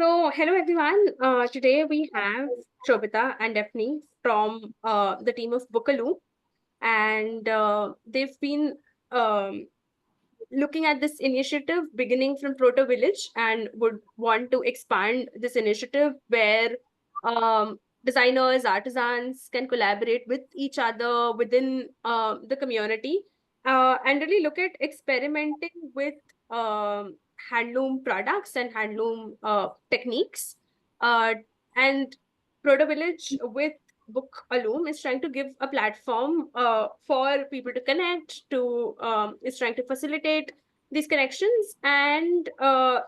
So, hello everyone. Today we have Shobita and Daphne from the team of Bookaloo, and they've been um, looking at this initiative beginning from ProtoVillage and would want to expand this initiative where designers, artisans can collaborate with each other within the community and really look at experimenting with handloom products and handloom techniques. Uh, and ProtoVillage with Book a Loom is trying to give a platform for people to connect, is trying to facilitate these connections and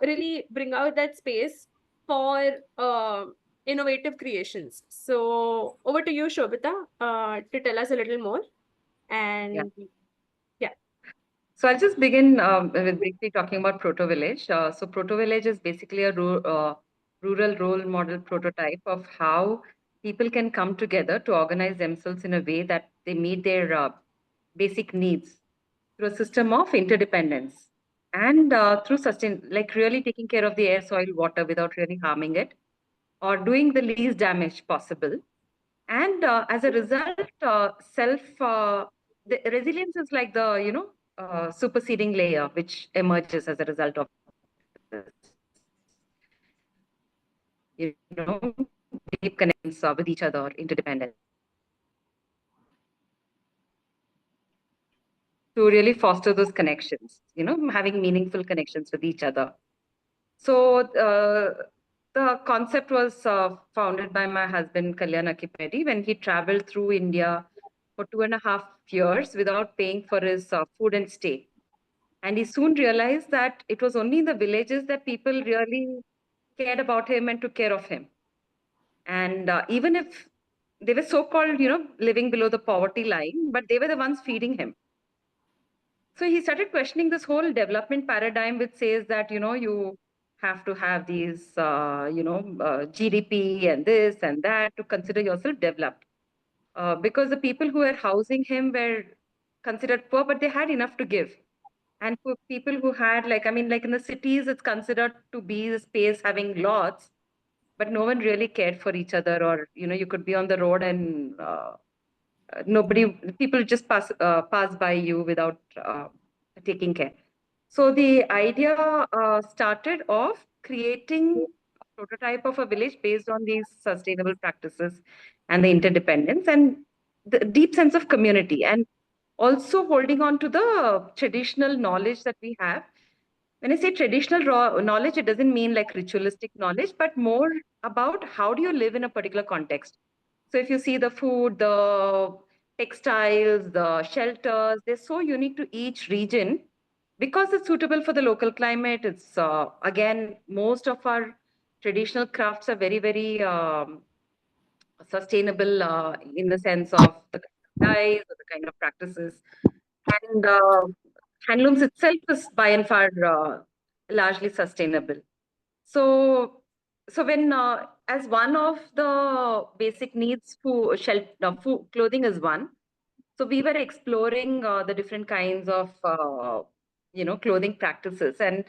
really bring out that space for innovative creations. So over to you, Shobita, to tell us a little more. Yeah. And yeah. So I'll just begin with briefly talking about ProtoVillage. So ProtoVillage is basically a rural role model prototype of how people can come together to organize themselves in a way that they meet their basic needs through a system of interdependence and through like really taking care of the air, soil, water without really harming it or doing the least damage possible. And as a result, the resilience is like the, superseding layer which emerges as a result of this, deep connections with each other, interdependence, to really foster those connections, having meaningful connections with each other. So the concept was founded by my husband, Kalyan Akipedi, when he traveled through India for 2.5 years without paying for his food and stay. And he soon realized that it was only in the villages that people really cared about him and took care of him. And even if they were so-called, living below the poverty line, but they were the ones feeding him. So he started questioning this whole development paradigm, which says that, you have to have these, GDP and this and that to consider yourself developed. Because the people who were housing him were considered poor, but they had enough to give. And for people who had, like in the cities, it's considered to be the space having lots, but no one really cared for each other. Or, you could be on the road and nobody, people just pass by you without taking care. So the idea started of creating a prototype of a village based on these sustainable practices and the interdependence and the deep sense of community, and also holding on to the traditional knowledge that we have. When I say traditional raw knowledge, it doesn't mean like ritualistic knowledge, but more about how do you live in a particular context. So if you see the food, the textiles, the shelters, they're so unique to each region because it's suitable for the local climate. It's again, most of our traditional crafts are very, very sustainable in the sense of the kind of dyes or the kind of practices. And handlooms itself is by and far largely sustainable. So, when as one of the basic needs, food, clothing is one. So we were exploring the different kinds of clothing practices, and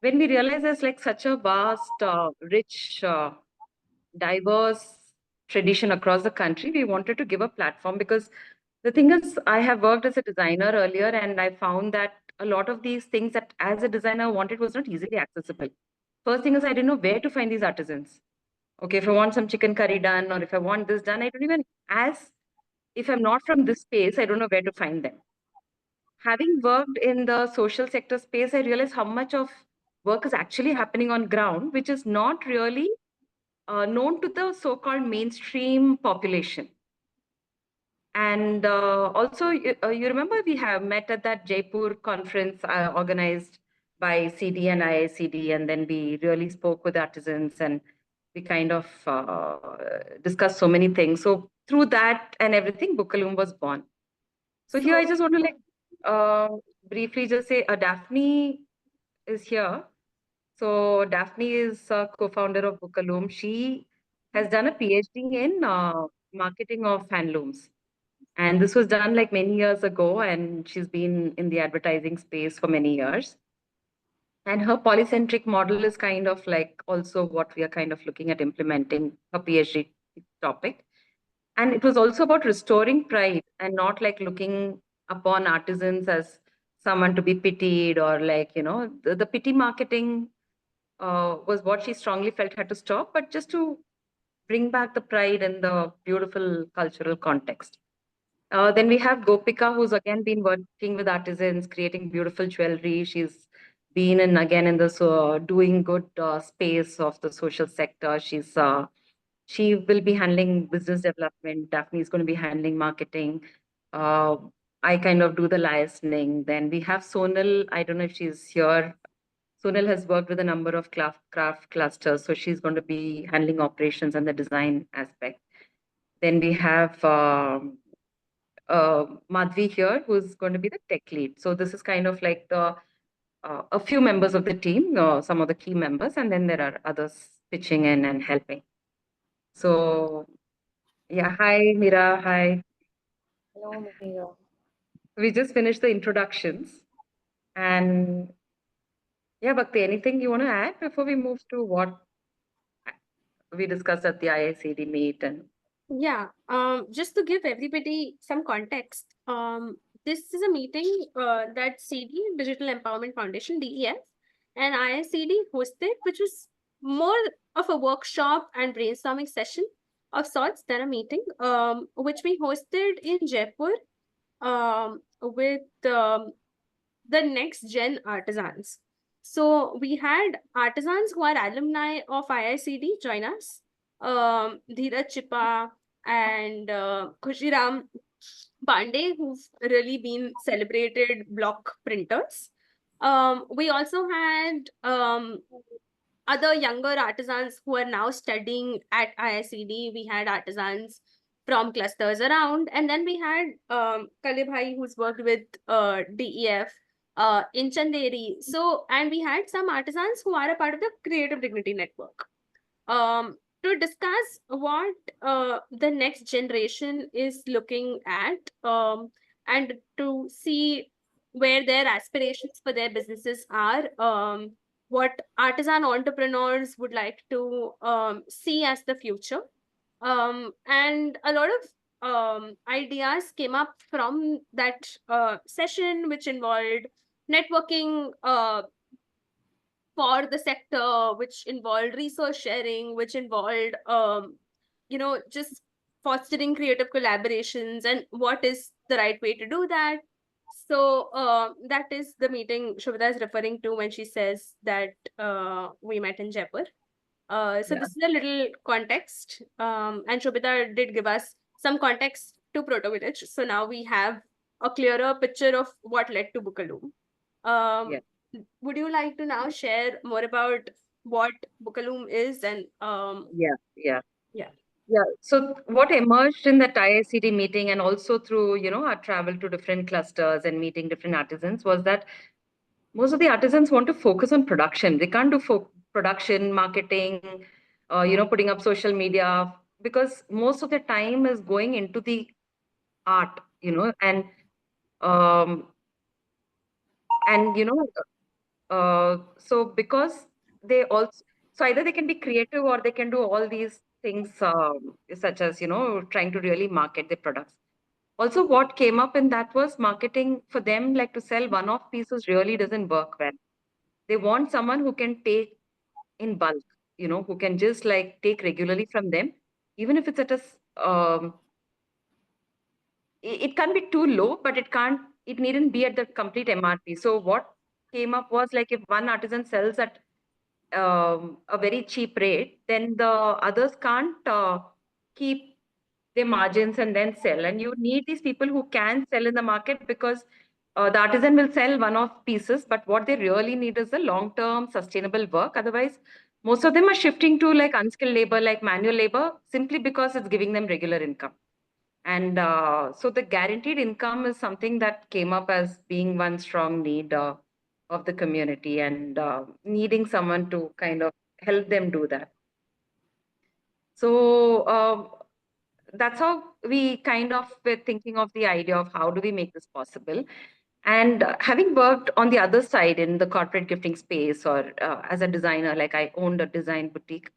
when we realized there's like such a vast, rich, diverse tradition across the country, we wanted to give a platform because the thing is, I have worked as a designer earlier, and I found that a lot of these things that as a designer I wanted was not easily accessible. First thing is, I didn't know where to find these artisans. Okay, if I want some chicken curry done or if I want this done, I don't even, as if I'm not from this space, I don't know where to find them. Having worked in the social sector space, I realized how much of work is actually happening on ground, which is not really known to the so-called mainstream population. And also, you remember we have met at that Jaipur conference organized by CD and IICD, and then we really spoke with artisans and we kind of discussed so many things. So through that and everything, Bookaloo was born. So here I just want to uh, briefly just say Daphne is here. So Daphne is a co-founder of Bookaloo. She has done a PhD in marketing of handlooms. And this was done like many years ago, and she's been in the advertising space for many years. And her polycentric model is kind of like also what we are kind of looking at implementing her PhD topic. And it was also about restoring pride and not like looking upon artisans as someone to be pitied, or like, the pity marketing was what she strongly felt had to stop, but just to bring back the pride and the beautiful cultural context. Then we have Gopika, who's again been working with artisans, creating beautiful jewelry. She's been in again in this doing good space of the social sector. She will be handling business development. Daphne is going to be handling marketing. Uh, I kind of do the liaising. Then we have Sonal. I don't know if she's here. Sonal has worked with a number of craft clusters, so she's going to be handling operations and the design aspect. Then we have Madhvi here, who's going to be the tech lead. So this is kind of like the a few members of the team, some of the key members, and then there are others pitching in and helping. So yeah, hi Mira, hi. Hello, Mira. We just finished the introductions, and yeah, Bhakti, anything you want to add before we move to what we discussed at the IICD meet? And Yeah, just to give everybody some context, this is a meeting that CD, Digital Empowerment Foundation, DEF, and IICD hosted, which was more of a workshop and brainstorming session of sorts than a meeting, which we hosted in Jaipur with the next gen artisans. So we had artisans who are alumni of IICD join us. Dheeraj Chipa and Khushiram Pandey, who've really been celebrated block printers. We also had other younger artisans who are now studying at IICD. We had artisans from clusters around, and then we had Kalibhai, who's worked with DEF in Chanderi. So, and we had some artisans who are a part of the Creative Dignity Network to discuss what the next generation is looking at, and to see where their aspirations for their businesses are, what artisan entrepreneurs would like to see as the future. And a lot of ideas came up from that session, which involved networking for the sector, which involved resource sharing, which involved just fostering creative collaborations and what is the right way to do that. So that is the meeting Shobita is referring to when she says that we met in Jaipur. So yeah, this is a little context, and Shobita did give us some context to ProtoVillage. So now we have a clearer picture of what led to Bookaloo. yeah, Um, would you like to now share more about what Bookaloom is and yeah, yeah. yeah. Yeah. So what emerged in that IICD meeting and also through, our travel to different clusters and meeting different artisans was that most of the artisans want to focus on production. They can't do production, marketing, putting up social media, because most of their time is going into the art, um, and so because they also, so either they can be creative or they can do all these things, such as trying to really market their products. Also, what came up in that was marketing for them, like to sell one-off pieces really doesn't work well. They want someone who can take in bulk, who can just like take regularly from them, even if it's at it can't be too low, but it needn't be at the complete MRP. So what came up was like if one artisan sells at a very cheap rate, then the others can't keep their margins and then sell. And you need these people who can sell in the market, because the artisan will sell one-off pieces, but what they really need is the long-term sustainable work. Otherwise, most of them are shifting to like unskilled labor, like manual labor, simply because it's giving them regular income. And so the guaranteed income is something that came up as being one strong need of the community, and needing someone to kind of help them do that. So that's how we kind of were thinking of the idea of how do we make this possible. And having worked on the other side in the corporate gifting space or as a designer, like I owned a design boutique,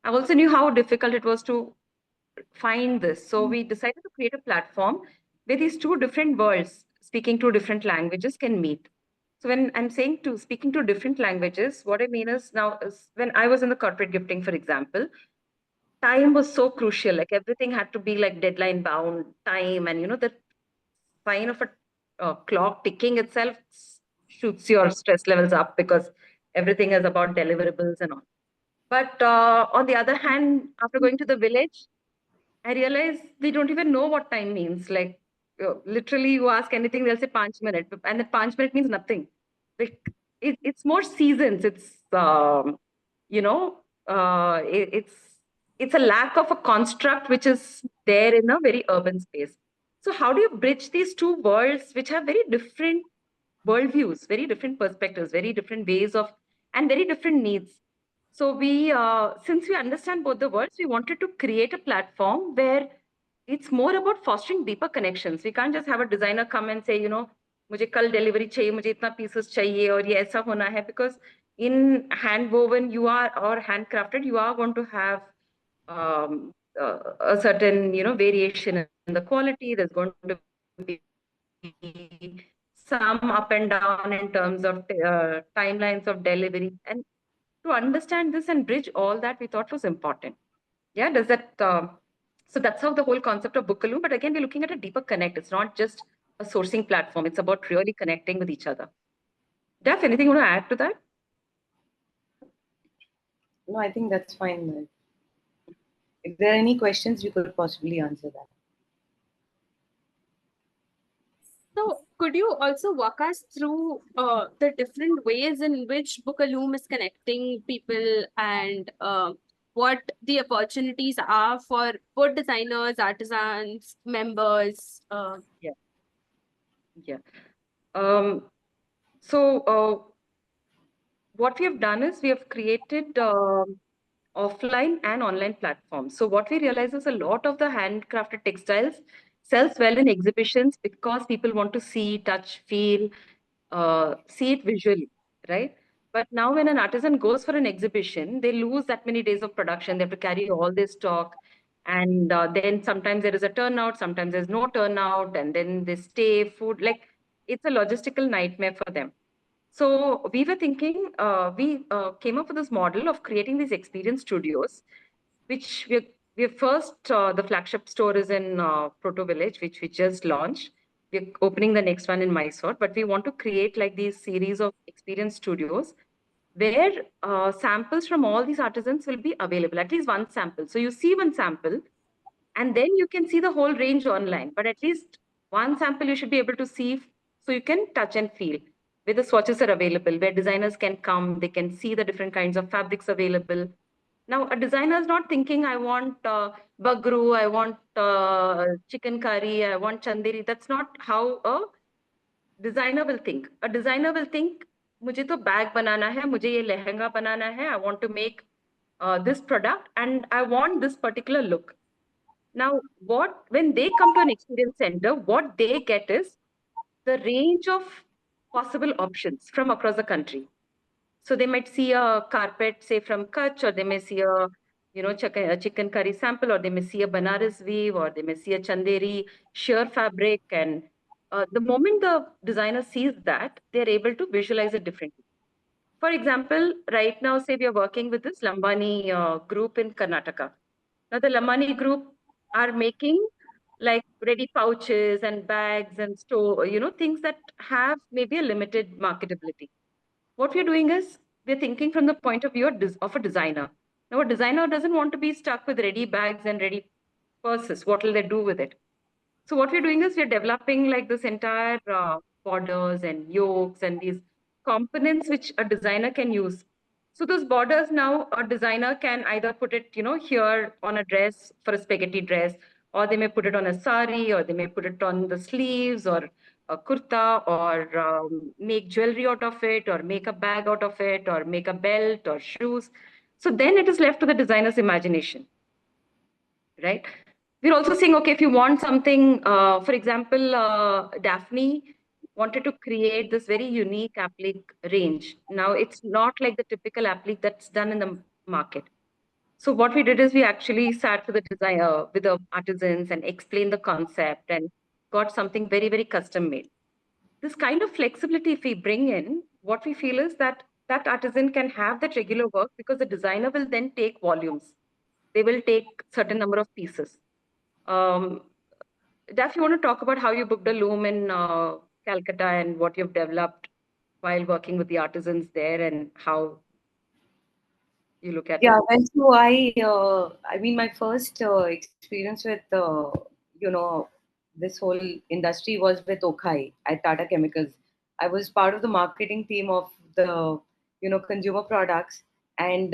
I also knew how difficult it was to find this. So we decided to create a platform where these two different worlds, speaking two different languages, can meet. So when I'm saying to speaking two different languages, what I mean is now is when I was in the corporate gifting, for example, time was so crucial. Like everything had to be like deadline bound time, and the sign of a clock ticking itself shoots your stress levels up because everything is about deliverables and all. But on the other hand, after going to the village, I realized they don't even know what time means. Like literally, you ask anything, they'll say 5 minutes, and that 5 minutes means nothing. Like it's more seasons. It's you know, it's a lack of a construct which is there in a very urban space. So how do you bridge these two worlds, which have very different worldviews, very different perspectives, very different ways of, and very different needs? So since we understand both the worlds, we wanted to create a platform where it's more about fostering deeper connections. We can't just have a designer come and say, मुझे कल delivery चाहिए, मुझे इतना pieces चाहिए और ये ऐसा होना है, because in hand woven you are or handcrafted you are going to have a certain variation in the quality. There's going to be some up and down in terms of timelines of delivery, and to understand this and bridge all that we thought was important. Yeah, does that so that's how the whole concept of Bookaloo. But again, we're looking at a deeper connect. It's not just a sourcing platform. It's about really connecting with each other. Daph, anything you want to add to that? No, I think that's fine. If there are any questions, you could possibly answer that. So could you also walk us through the different ways in which Loom is connecting people, and what the opportunities are for both designers, artisans, members? Yeah. So what we have done is we have created offline and online platforms. So what we realize is a lot of the handcrafted textiles sells well in exhibitions because people want to see, touch, feel, see it visually, right? But now when an artisan goes for an exhibition, they lose that many days of production. They have to carry all their stock. And then sometimes there is a turnout, sometimes there's no turnout, and then they stay, food, like it's a logistical nightmare for them. So we were thinking, we came up with this model of creating these experience studios, which we're first, the flagship store is in ProtoVillage, which we just launched. We're opening the next one in Mysore, but we want to create like these series of experience studios where samples from all these artisans will be available, at least one sample. So you see one sample, and then you can see the whole range online, but at least one sample you should be able to see so you can touch and feel, where the swatches are available, where designers can come, they can see the different kinds of fabrics available. Now, a designer is not thinking, I want bagru, I want chicken curry, I want chanderi. That's not how a designer will think. A designer will think, मुझे तो bag बनाना है, मुझे ये लहंगा बनाना है, I want to make this product and I want this particular look. Now, when they come to an experience center, what they get is the range of possible options from across the country. So they might see a carpet, say from Kutch, or they may see a chicken curry sample, or they may see a Banaras weave, or they may see a Chanderi sheer fabric. And the moment the designer sees that, they're able to visualize it differently. For example, right now, say we are working with this Lambani group in Karnataka. Now, the Lambani group are making like ready pouches and bags and things that have maybe a limited marketability. What we're doing is we're thinking from the point of view of a designer. Now, a designer doesn't want to be stuck with ready bags and ready purses. What will they do with it? So what we're doing is we're developing like this entire borders and yokes and these components which a designer can use. So those borders now a designer can either put it, here on a dress for a spaghetti dress, or they may put it on a sari, or they may put it on the sleeves or a kurta, or make jewelry out of it, or make a bag out of it, or make a belt or shoes. So then it is left to the designer's imagination, right? We're also saying, okay, if you want something, for example, Daphne wanted to create this very unique applique range. Now, it's not like the typical applique that's done in the market. So what we did is we actually sat with the designer, with the artisans, and explained the concept and got something very, very custom made. This kind of flexibility, if we bring in, what we feel is that that artisan can have that regular work because the designer will then take volumes. They will take certain number of pieces. Um, Daph, you want to talk about how you booked a loom in Calcutta and what you've developed while working with the artisans there and how you look at Yeah, it? well, so I mean, my first experience with, this whole industry was with Okai at Tata Chemicals. I was part of the marketing team of the, consumer products, and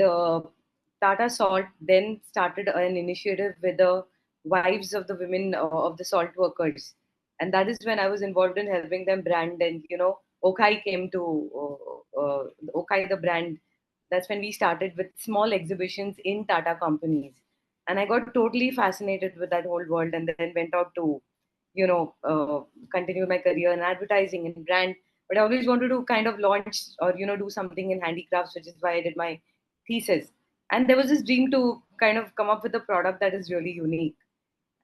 Tata Salt then started an initiative with the wives of the women of the salt workers, and that is when I was involved in helping them brand, and Okai came to Okai the brand. That's when we started with small exhibitions in Tata companies. And I got totally fascinated with that whole world and then went out to, continue my career in advertising and brand. But I always wanted to kind of launch or, do something in handicrafts, which is why I did my thesis. And there was this dream to kind of come up with a product that is really unique.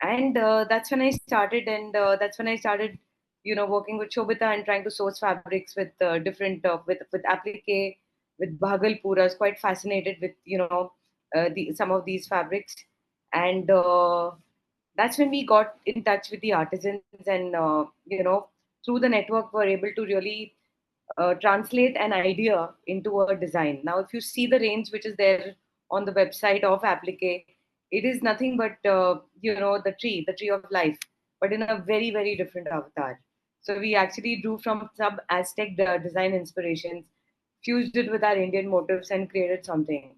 And that's when I started, and that's when I started, working with Shobita and trying to source fabrics with different with applique, with Bhagalpur. I was quite fascinated with some of these fabrics, and that's when we got in touch with the artisans, and through the network were able to really translate an idea into a design. Now, if you see the range which is there on the website of Applique, it is nothing but the tree of life, but in a very very different avatar. So we actually drew from sub Aztec design inspirations, fused it with our Indian motifs, and created something.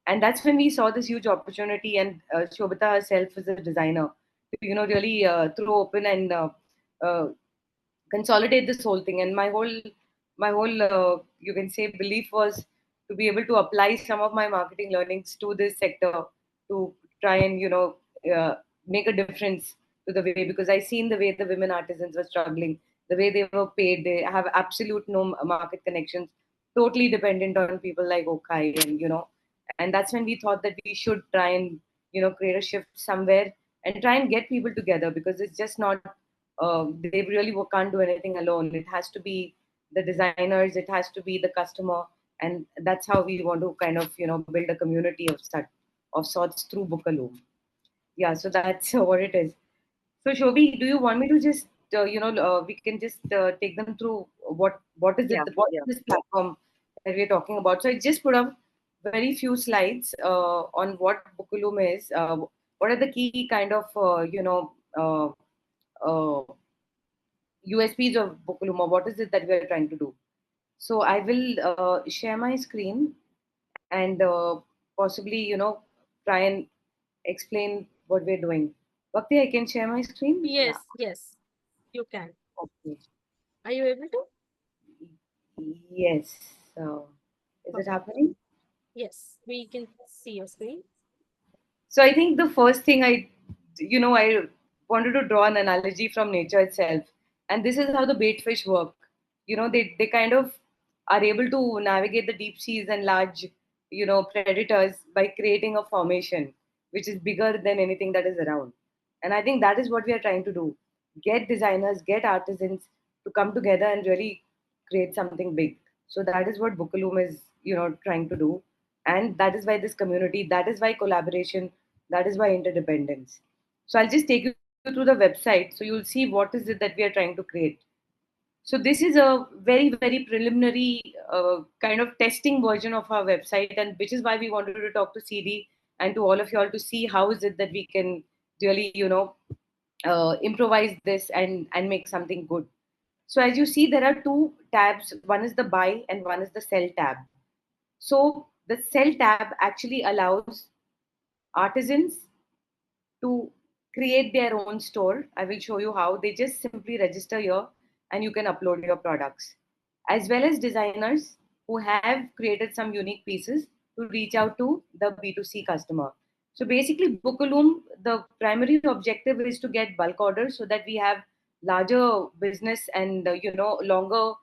And that's when we saw this huge opportunity. And Shobita herself is a designer, to, really throw open and uh, consolidate this whole thing. And my whole you can say belief was to be able to apply some of my marketing learnings to this sector, to try and uh, make a difference to the way, because I seen the way the women artisans were struggling, the way they were paid. They have absolute no market connections, totally dependent on people like Okai, and and that's when we thought that we should try and create a shift somewhere and try and get people together, because it's just not they really can't do anything alone. It has to be the designers, it has to be the customer, and that's how we want to kind of build a community of sorts through Bookaloo. Yeah, so that's what it is. So Shobi, do you want me to just we can just take them through Yeah, what yeah. is this platform that we're talking about? So I just put up very few slides on what Bookaloo is. What are the key kind of uh, USPs of Bookaluma? What is it that we are trying to do? So I will share my screen and possibly, try and explain what we're doing. Bhakti, I can share my screen? Yeah. Yes, yes, you can. Okay. Are you able to? Yes. So is it Perfect. happening? Yes, we can see your screen. So I think the first thing I wanted to draw an analogy from nature itself, and this is how the bait fish work. They kind of are able to navigate the deep seas and large, predators by creating a formation which is bigger than anything that is around. And I think that is what we are trying to do: get designers, get artisans to come together and really create something big. So that is what Bookaloom is, trying to do, and that is why this community, that is why collaboration, that is why interdependence. So I'll just take you through the website so you'll see what is it that we are trying to create. So this is a very very preliminary kind of testing version of our website, and which is why we wanted to talk to CD and to all of you all to see how is it that we can really improvise this and make something good. So as you see, there are two tabs. One is the buy and one is the sell tab. So the sell tab actually allows artisans to create their own store. I will show you how. They just simply register here and you can upload your products. As well as designers who have created some unique pieces to reach out to the B2C customer. So basically, Bookaloom, the primary objective is to get bulk orders so that we have larger business and longer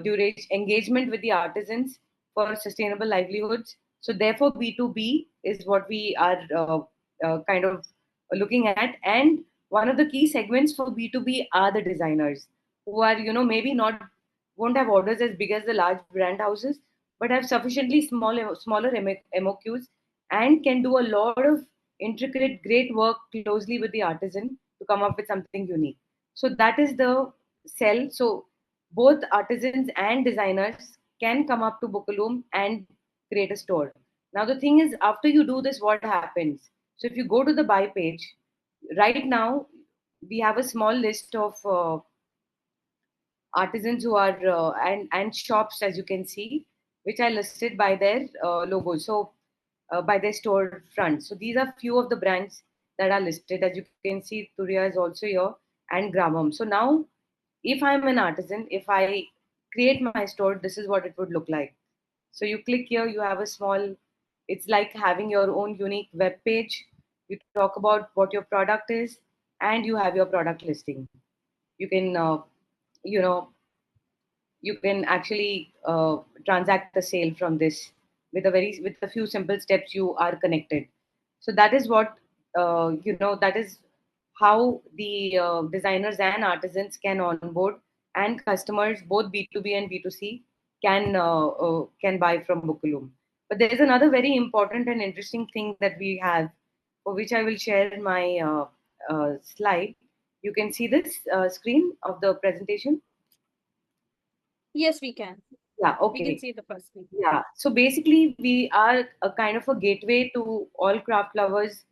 duration engagement with the artisans for sustainable livelihoods. So therefore, B2B is what we are kind of looking at. And one of the key segments for B2B are the designers who are, maybe not won't have orders as big as the large brand houses, but have sufficiently smaller MOQs and can do a lot of intricate, great work closely with the artisan to come up with something unique. So that is the sell. So both artisans and designers can come up to Bookaloom and create a store. Now the thing is, after you do this, what happens? So if you go to the buy page, right now we have a small list of artisans who are and shops, as you can see, which are listed by their logos. So by their store front. So these are few of the brands that are listed. As you can see, Turia is also here and Gramam. So now, if I'm an artisan, if I create my store, this is what it would look like. So you click here, you have a small, it's like having your own unique web page. You talk about what your product is, and you have your product listing. You can, you know, you can actually transact the sale from this with a few simple steps. You are connected. So that is what that is how the designers and artisans can onboard, and customers, both B2B and B2C, can buy from Bookaloo. But there is another very important and interesting thing that we have, for which I will share in my slide. You can see this screen of the presentation. Yes, we can. Yeah, We can okay. see the first thing. Yeah, so basically, we are a kind of a gateway to all craft lovers,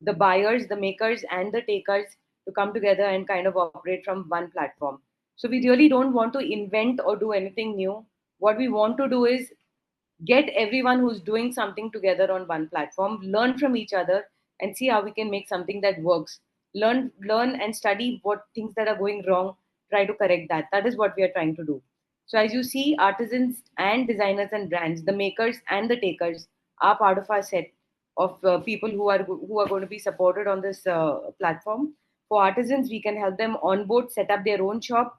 the buyers, the makers, and the takers to come together and kind of operate from one platform. So we really don't want to invent or do anything new. What we want to do is get everyone who's doing something together on one platform, learn from each other, and see how we can make something that works. Learn and study what things that are going wrong, try to correct that. That is what we are trying to do. So as you see, artisans and designers and brands, the makers and the takers, are part of our set of people who are going to be supported on this platform. For artisans, we can help them onboard, set up their own shop.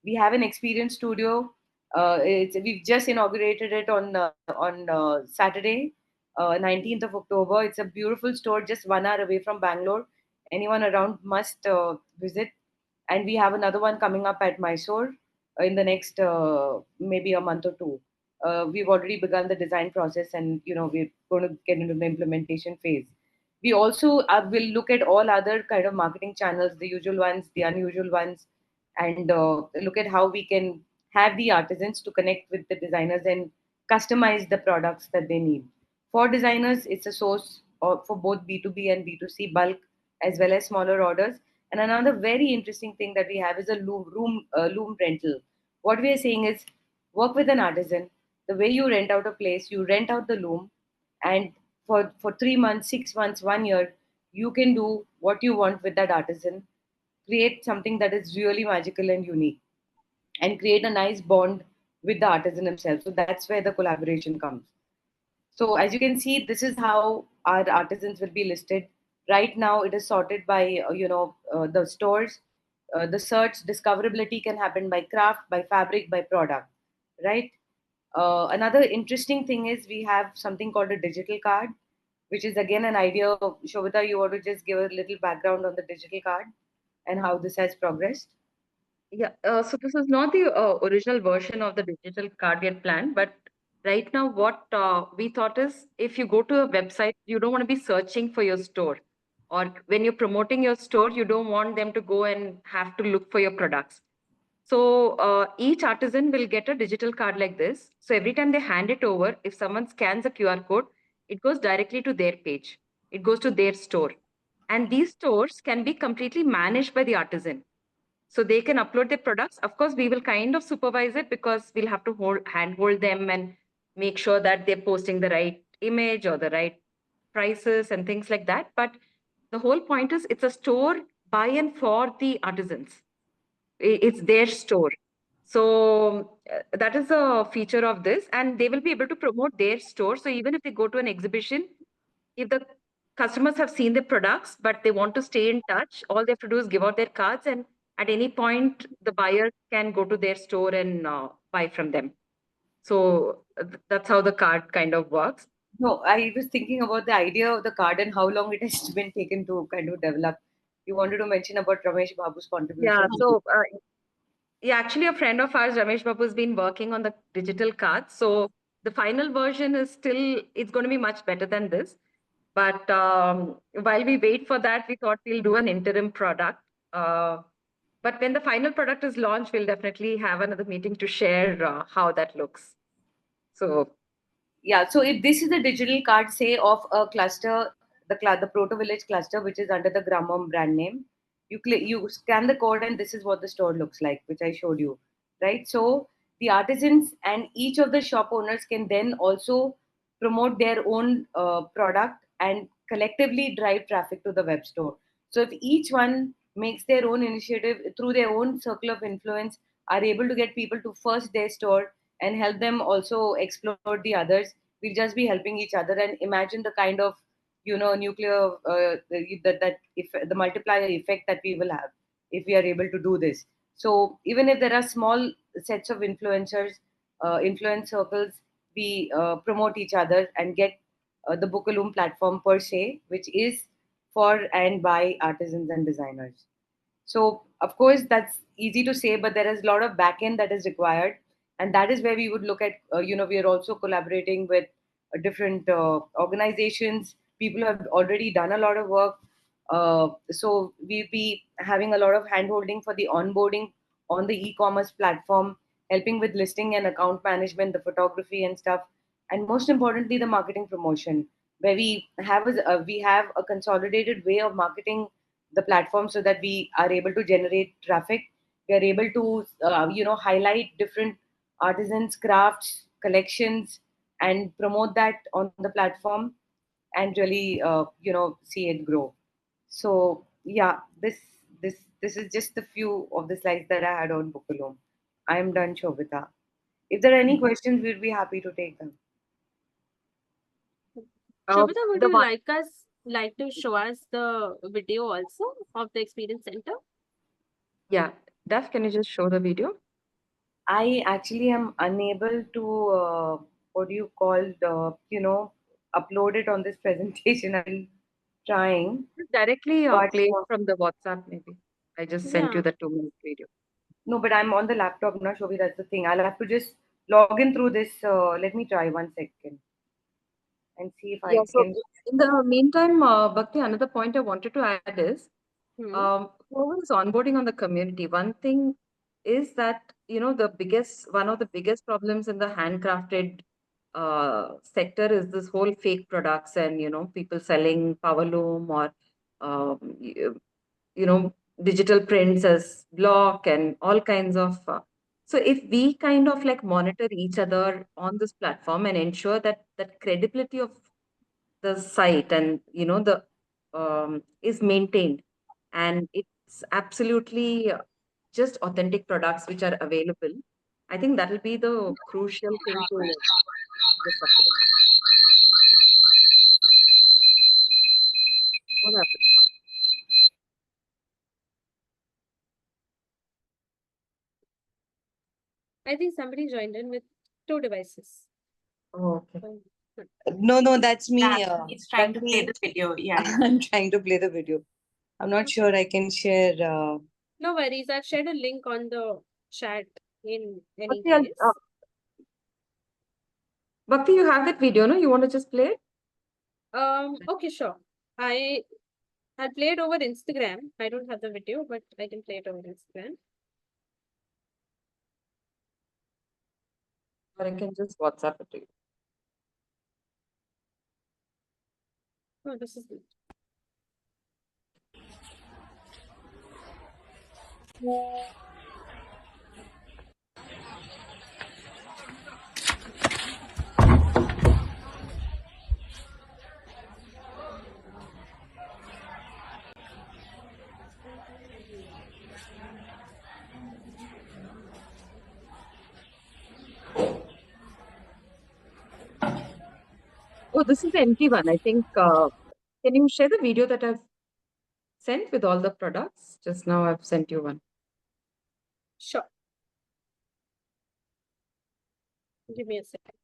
We have an experience studio. We've just inaugurated it on Saturday, 19th of October. It's a beautiful store just 1 hour away from Bangalore. Anyone around must visit. And we have another one coming up at Mysore in the next maybe a month or two. We've already begun the design process, and we're going to get into the implementation phase. We also will look at all other kind of marketing channels, the usual ones, the unusual ones, and look at how we can have the artisans to connect with the designers and customize the products that they need. For designers, it's a source for both B2B and B2C bulk, as well as smaller orders. And another very interesting thing that we have is a loom rental. What we are saying is, work with an artisan. The way you rent out a place, you rent out the loom, and for 3 months, 6 months, 1 year, you can do what you want with that artisan, create something that is really magical and unique, and create a nice bond with the artisan himself. So that's where the collaboration comes. So as you can see, this is how our artisans will be listed. Right now, it is sorted by the stores. The search discoverability can happen by craft, by fabric, by product, right? Another interesting thing is we have something called a digital card, which is again an idea. Shobita, you want to just give a little background on the digital card and how this has progressed? Yeah, so this is not the original version of the digital card we had planned, but right now what we thought is if you go to a website, you don't want to be searching for your store. Or when you're promoting your store, you don't want them to go and have to look for your products. So each artisan will get a digital card like this. So every time they hand it over, if someone scans a QR code, it goes directly to their page. It goes to their store. And these stores can be completely managed by the artisan. So they can upload their products. Of course, we will kind of supervise it because we'll have to handhold them and make sure that they're posting the right image or the right prices and things like that. But the whole point is it's a store by and for the artisans. It's their store. So that is a feature of this, and they will be able to promote their store. So even if they go to an exhibition, if the customers have seen the products but they want to stay in touch, all they have to do is give out their cards, and at any point, the buyer can go to their store and buy from them. So that's how the card kind of works. No, I was thinking about the idea of the card and how long it has been taken to kind of develop. You wanted to mention about Ramesh Babu's contribution. Yeah. So yeah, actually, a friend of ours, Ramesh Babu, has been working on the digital cards. So the final version is still, it's going to be much better than this. But while we wait for that, we thought we'll do an interim product. But when the final product is launched, we'll definitely have another meeting to share how that looks. So Yeah, so if this is a digital card, say of a cluster, the ProtoVillage cluster, which is under the Grammom brand name, you scan the code, and this is what the store looks like, which I showed you, right? So the artisans and each of the shop owners can then also promote their own product and collectively drive traffic to the web store. So if each one makes their own initiative through their own circle of influence, are able to get people to first their store and help them also explore the others, we'll just be helping each other. And imagine the kind of nuclear that if the multiplier effect that we will have if we are able to do this. So even if there are small sets of influencers, influence circles, we promote each other and get the Bookaloo platform per se, which is for and by artisans and designers. So, of course, that's easy to say, but there is a lot of backend that is required, and that is where we would look at. We are also collaborating with different organizations. People have already done a lot of work, so we'll be having a lot of handholding for the onboarding on the e-commerce platform, helping with listing and account management, the photography and stuff, and most importantly, the marketing promotion, where we have a consolidated way of marketing the platform so that we are able to generate traffic. We are able to highlight different artisans crafts collections and promote that on the platform and really see it grow. So yeah, this is just a few of the slides that I had on Bookaloo. I am done, Shobita. If there are any questions, we'd be happy to take them. Shobita, would the you one, like to show us the video also of the experience center? yeah, Daf, can you just show the video? I actually am unable to, what do you call, upload it on this presentation. I'm trying, Just directly but play it from the WhatsApp, maybe. I just sent you Yeah. the 2-minute video. no, but I'm on the laptop. I'm not sure if that's the thing. I'll have to just log in through this. Let me try 1 second and see if Yeah, I so can. in the meantime, Bhakti, another point I wanted to add is Hmm. whoever is onboarding on the community, one thing is that, one of the biggest problems in the handcrafted sector is this whole fake products and, people selling power loom or, you know, digital prints as block and all kinds of. So if we kind of like monitor each other on this platform and ensure that credibility of the site and the is maintained and it's absolutely just authentic products which are available, I think that will be the crucial thing to the success. What happened? I think somebody joined in with 2 devices. Oh, okay. No, that's me. He's trying to play the video. Yeah. I'm trying to play the video. I'm not sure I can share. No worries. I've shared a link on the chat in any Okay, case. Bhakti, you have that video, no? You want to just play it? Okay, sure. I'll play it over Instagram. I don't have the video, but I can play it over Instagram. Or I can just WhatsApp it to you. Oh, this is good. Oh, this is the empty one. I think, can you share the video that I've sent with all the products? Just now I've sent you one. Sure. Give me a second.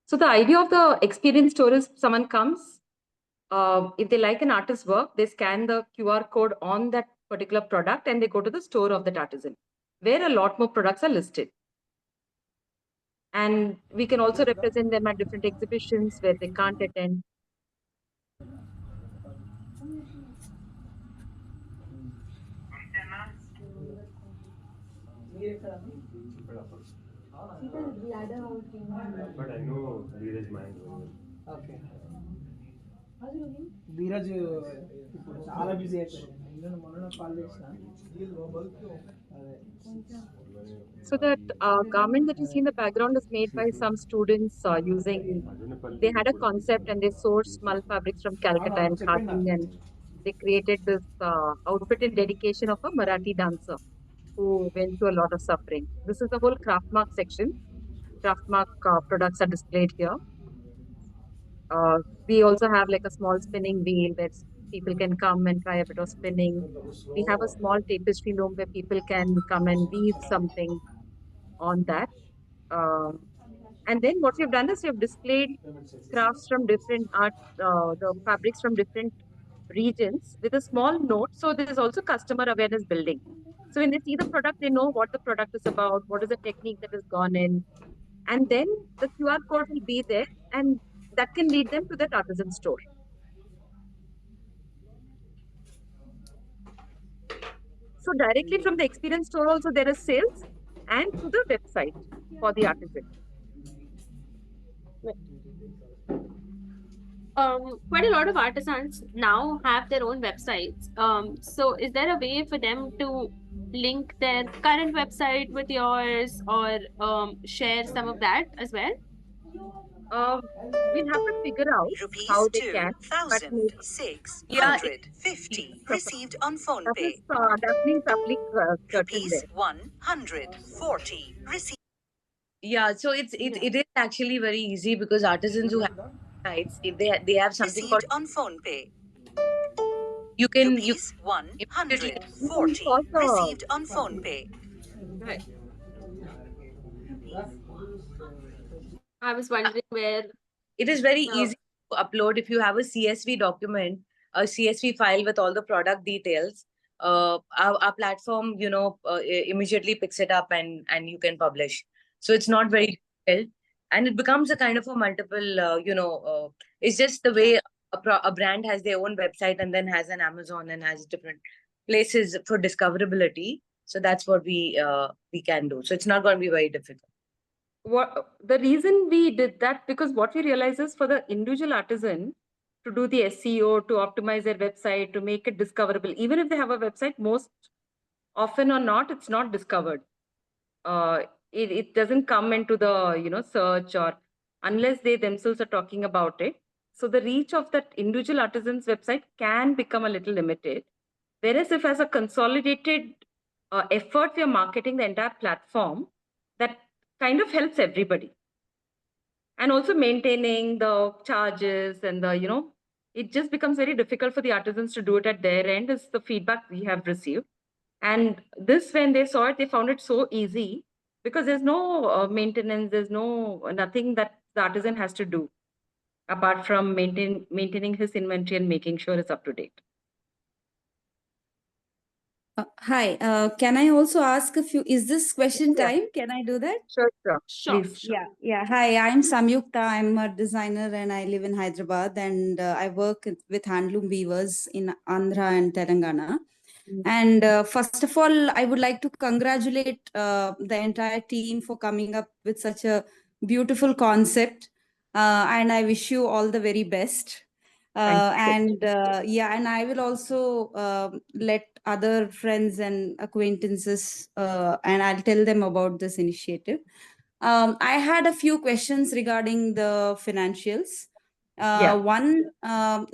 So the idea of the experience store is someone comes, if they like an artist's work, they scan the QR code on that particular product and they go to the store of that artisan, where a lot more products are listed. And we can also represent them at different exhibitions where they can't attend. But I know Dheeraj mind. Okay. Dheeraj ఇప్పుడు చాలా busy అయిపోయాడు నేను మొన్న call చేసిన So that garment that you see in the background is made by some students using, they had a concept and they sourced small fabrics from Calcutta and Khadi, and they created this outfit in dedication of a Marathi dancer who went through a lot of suffering. This is the whole craft mark section. Craft mark products are displayed here. We also have like a small spinning wheel where people can come and try a bit of spinning. We have a small tapestry loom where people can come and weave something on that. And then what we've done is we've displayed crafts from different art, the fabrics from different regions with a small note. So there is also customer awareness building. So when they see the product, they know what the product is about, what is the technique that has gone in. And then the QR code will be there and that can lead them to that artisan store. So directly from the experience store also there is sales and to the website for the artisan. Quite a lot of artisans now have their own websites. So is there a way for them to link their current website with yours, or share some of that as well? We'll have to figure out how they can. But Yeah, 650 received on phone pay. Daphne is applic certain there. 140 received. Yeah, so it is actually very easy because artisans who have sites, if they have something Received called, on phone pay. you can Rupees 140 Also, received on phone pay. Right. I was wondering where. it is very No. easy to upload if you have a CSV document, a CSV file with all the product details. Our platform, immediately picks it up and you can publish. So it's not very difficult, and it becomes a kind of a multiple. It's just the way a brand has their own website and then has an Amazon and has different places for discoverability. So that's what we can do. So it's not going to be very difficult. the reason we did that, because what we realized is for the individual artisan to do the SEO, to optimize their website, to make it discoverable, even if they have a website, most often or not, it's not discovered. It doesn't come into the search, or unless they themselves are talking about it. So the reach of that individual artisan's website can become a little limited. Whereas if as a consolidated effort, we are marketing the entire platform, that kind of helps everybody. And also maintaining the charges and it just becomes very difficult for the artisans to do it at their end, is the feedback we have received. And this, when they saw it, they found it so easy because there's no maintenance, there's nothing that the artisan has to do apart from maintaining his inventory and making sure it's up to date. Hi, can I also ask a few? Is this question time? Can I do that? Sure. Please. Sure. Yeah. Hi, I'm Samyukta. I'm a designer and I live in Hyderabad, and I work with handloom weavers in Andhra and Telangana. And first of all, I would like to congratulate the entire team for coming up with such a beautiful concept. And I wish you all the very best. And I will also let other friends and acquaintances, and I'll tell them about this initiative. I had a few questions regarding the financials. One,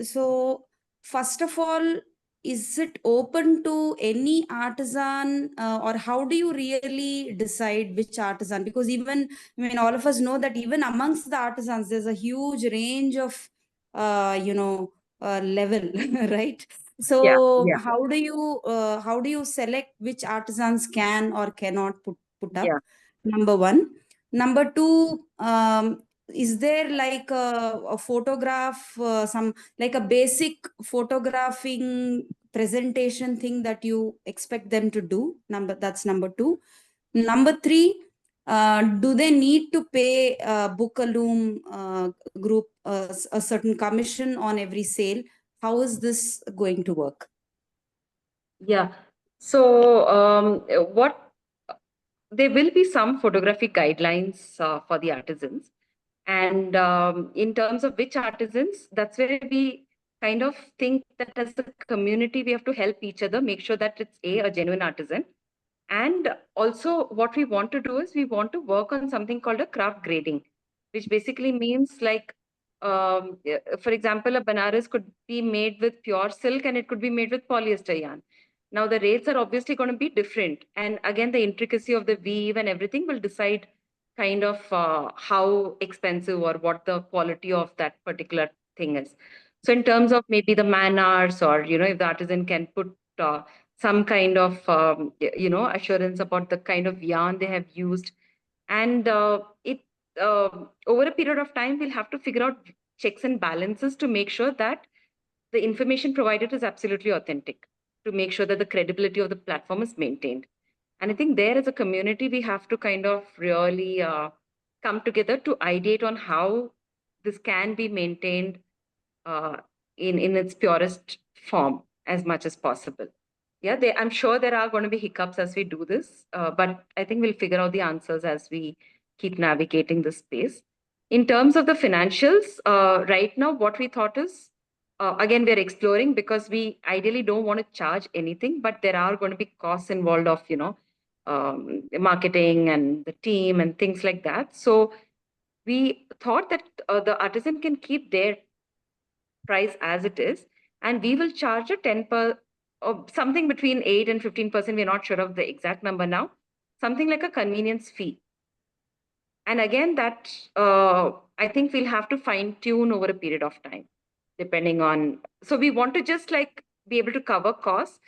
so first of all, is it open to any artisan, or how do you really decide which artisan? Because even, I mean, all of us know that even amongst the artisans, there's a huge range of, level, right? So yeah, how do you select which artisans can or cannot put up? yeah. Number one. Number two, is there like a photograph, some like a basic photographing presentation thing that you expect them to do? That's number two. Number three, do they need to pay Book a Loom group a certain commission on every sale? How is this going to work? Yeah. So there will be some photographic guidelines for the artisans. And in terms of which artisans, that's where we kind of think that as a community, we have to help each other, make sure that it's a genuine artisan. And also what we want to do is we want to work on something called a craft grading, which basically means like, for example, a Banaras could be made with pure silk and it could be made with polyester yarn. Now the rates are obviously going to be different. And again, the intricacy of the weave and everything will decide kind of how expensive or what the quality of that particular thing is. So in terms of maybe the man hours, or, if the artisan can put some kind of, assurance about the kind of yarn they have used. And over a period of time, we'll have to figure out checks and balances to make sure that the information provided is absolutely authentic, to make sure that the credibility of the platform is maintained. And I think there as a community, we have to kind of really come together to ideate on how this can be maintained uh, in its purest form as much as possible. Yeah, I'm sure there are going to be hiccups as we do this, but I think we'll figure out the answers as we keep navigating this space. In terms of the financials, right now, what we thought is, again, we're exploring because we ideally don't want to charge anything, but there are going to be costs involved of, marketing and the team and things like that. So we thought that the artisan can keep their price as it is, and we will charge a 10 per or something between 8 and 15%. We're not sure of the exact number now, something like a convenience fee. And again, that I think we'll have to fine tune over a period of time, depending on. So we want to just like be able to cover costs.